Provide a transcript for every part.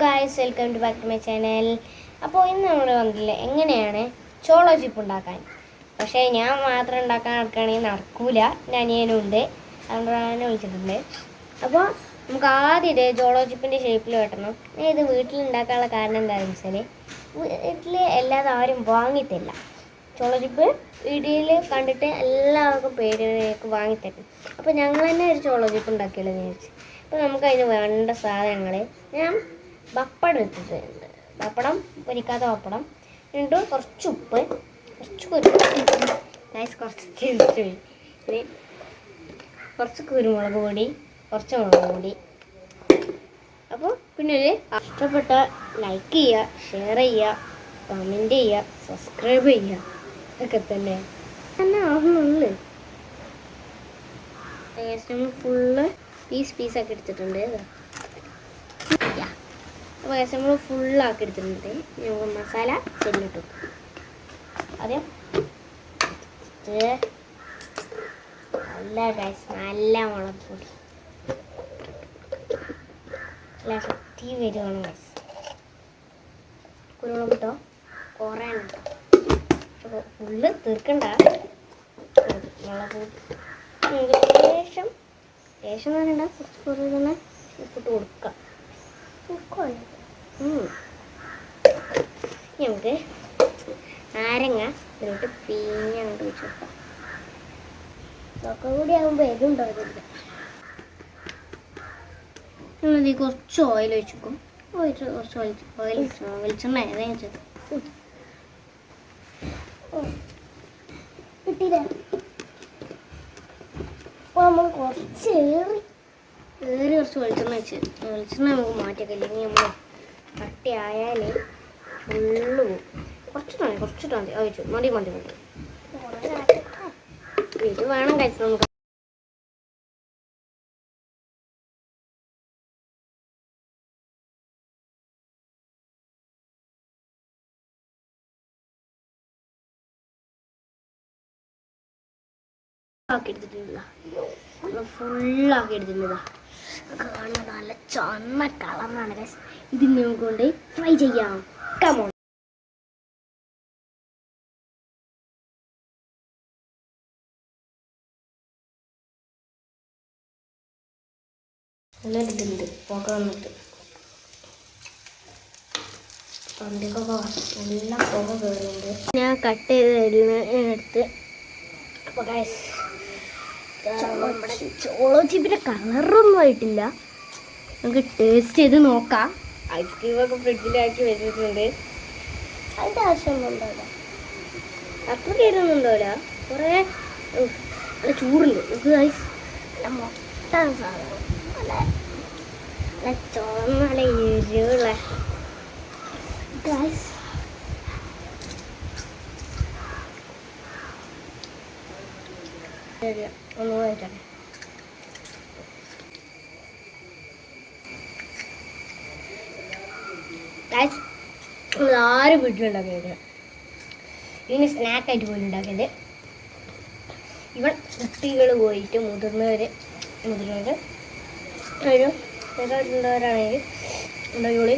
Guys, welcome to back to my channel. അപ്പോൾ ഇന്ന് നമ്മൾ വന്നില്ലേ എങ്ങനെയാണ് ചോളോ ചിപ്പ് ഉണ്ടാക്കാൻ. പക്ഷേ ഞാൻ മാത്രം ഉണ്ടാക്കാൻ നടക്കുകയാണെങ്കിൽ നടക്കൂല, എൻ്റെ അനിയനും ഉണ്ട്, അതുകൊണ്ടാണ് വിളിച്ചിട്ടുണ്ട്. അപ്പോൾ നമുക്ക് ആദ്യം ഇത് ചോളോ ചിപ്പിൻ്റെ ഷേപ്പിൽ വെട്ടണം. ഞാൻ ഇത് വീട്ടിലുണ്ടാക്കാനുള്ള കാരണം എന്താണെന്ന് വെച്ചാൽ വീട്ടിൽ എല്ലാതും ആരും വാങ്ങിത്തരില്ല. ചോളോ ചിപ്പ് വീഡിയോയിൽ കണ്ടിട്ട് എല്ലാവർക്കും പേടിയൊക്കെ വാങ്ങിത്തരും. അപ്പോൾ ഞങ്ങൾ തന്നെ ഒരു ചോളോ ചിപ്പ് ഉണ്ടാക്കിയല്ലോ വിചാരിച്ചു. അപ്പോൾ നമുക്കതിന് വേണ്ട സാധനങ്ങൾ ഞാൻ പപ്പടം എടുത്തിട്ടുണ്ട്. പപ്പടം പൊരിക്കാത്ത പപ്പടം രണ്ട്, കുറച്ച് ഉപ്പ്, കുറച്ച് കുറച്ച് കുരുമുളക് പൊടി, കുറച്ച് മുളക് പൊടി. അപ്പോൾ പിന്നെ ഒരു ഇഷ്ടപ്പെട്ട ലൈക്ക് ചെയ്യുക, ഷെയർ ചെയ്യുക, കമൻറ്റ് ചെയ്യുക, സബ്സ്ക്രൈബ് ചെയ്യുക, ഒക്കെ തന്നെ ആവുന്നുള്ളു. ഫുള്ള് പീസാക്കി എടുത്തിട്ടുണ്ട്. അപ്പോൾ നമ്മൾ ഫുള്ളാക്കി എടുത്തിട്ടുണ്ട്. നമുക്ക് മസാല ചെല്ലിട്ടു. ആദ്യം നല്ല മുളക് പൊടി നല്ല ശക്തി വരുവാണ് ഗൈസ്. കുരുമുളക് കിട്ടോ കുറേ കേട്ടോ, ഫുള്ള് തീർക്കണ്ട. മുളക് ശേഷം ശേഷം വേണ്ട കുറച്ച് കുറേ തന്നെ ഉപ്പിട്ട് കൊടുക്കാം. നമുക്ക് നാരങ്ങ ഇതിലോട്ട് പിഴിഞ്ഞങ്ങോട്ട് വെച്ച് കൊടുക്കാം. ഇതൊക്കെ കൂടി ആകുമ്പോൾ എരുണ്ടാവില്ല. നമ്മളത് കുറച്ച് ഓയിൽ ഒഴിച്ച് വെക്കും. കുറച്ച് ഓയിൽ വെളിച്ചെണ്ണ ഏതാ കിട്ടിയില്ല. അപ്പോൾ നമ്മൾ കുറച്ച് കുറച്ച് വെളിച്ചെണ്ണ നമുക്ക് മാറ്റിയൊക്കെ, ഇല്ലെങ്കിൽ നമ്മൾ കട്ടിയായാൽ ഫുള്ള് പോകും. കുറച്ചിട്ടാൽ മതി ഒഴിച്ചു മതി ഇത് വേണം കഴിച്ചു. നമുക്ക് ആക്കി എടുത്തിട്ടുണ്ടല്ലോ, ഫുള്ളാക്കി എടുത്തിട്ടുള്ളതാ. കാണാൻ നല്ല ചുവന്ന കളറാണ് ഗൈസ്. ഇത് നമുക്ക് കൊണ്ട് ഫ്രൈ ചെയ്യാം. കമോൺ. നല്ല ഇതുണ്ട് പുക വന്നിട്ട് തൊണ്ടിക്കൊക്കെ നല്ല പുക കയറുന്നുണ്ട്. ഞാൻ കട്ട് ചെയ്ത് എടുത്ത്. അപ്പോൾ ഗൈസ് നമ്മുടെ ചോളോ ചിപ്പിൻ്റെ കളറൊന്നും ആയിട്ടില്ല. നമുക്ക് ടേസ്റ്റ് ചെയ്ത് നോക്കാം. ഐസ്ക്രീമൊക്കെ ഫ്രിഡ്ജിലാക്കി വെച്ചിട്ടുണ്ട്. അതിൻ്റെ ആവശ്യമൊന്നും ഉണ്ടാവില്ല, അത്ര കേരൊന്നും ഉണ്ടാവില്ല. കുറേ നല്ല ചൂടുണ്ട്. നമുക്ക് ഐസ് നല്ല മൊട്ട സാധനം, നല്ല ചുവന്ന നല്ല എരിവുള്ള ഗൈസ്. ഒന്ന് കഴിച്ചോട്ടെ. ആരും വീട്ടിലുണ്ടാക്കിയത് ഇതിന് സ്നാക്കായിട്ട് പോലും ഉണ്ടാക്കിയത്. ഇവിടെ കുട്ടികൾ പോയിട്ട് മുതിർന്നവർ ഒരു ഉണ്ടാവരാണെങ്കിൽ ഉണ്ടാക്കിയോളി.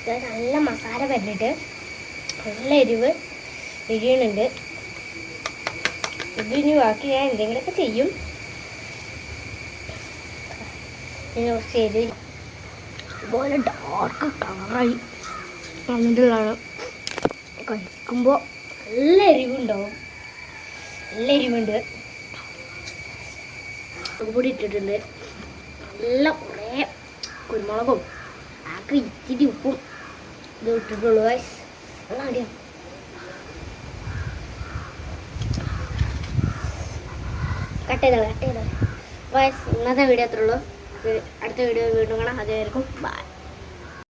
നല്ല മസാല പറ്റിയിട്ട് നല്ല എരിയുന്നുണ്ട്. ഇതിന് ബാക്കി ഞാൻ എന്തെങ്കിലുമൊക്കെ ചെയ്യും. കുറച്ച് എരി ഇതുപോലെ ഡാർക്ക് കളറായി വന്നിട്ടുള്ളതാണ്. കഴിക്കുമ്പോൾ നല്ല എരിവുണ്ടാവും, നല്ല എരിവുണ്ട്. പൊടി ഇട്ടിട്ടുണ്ട്, നല്ല കുറേ കുരുമുളകും ആകെ ഇത്തിരി ഉപ്പും ഇത് ഇട്ടിട്ടുള്ളൂ ഗൈസ്. നല്ല അടിയാണ്. കട്ട് ചെയ്തോളൂ. ഗൈസ്, ഇന്നത്തെ വീഡിയോ അത്രേ ഉള്ളൂ. അടുത്ത വീഡിയോ വീണ്ടും കാണാം. അതുവരെയും ബൈ.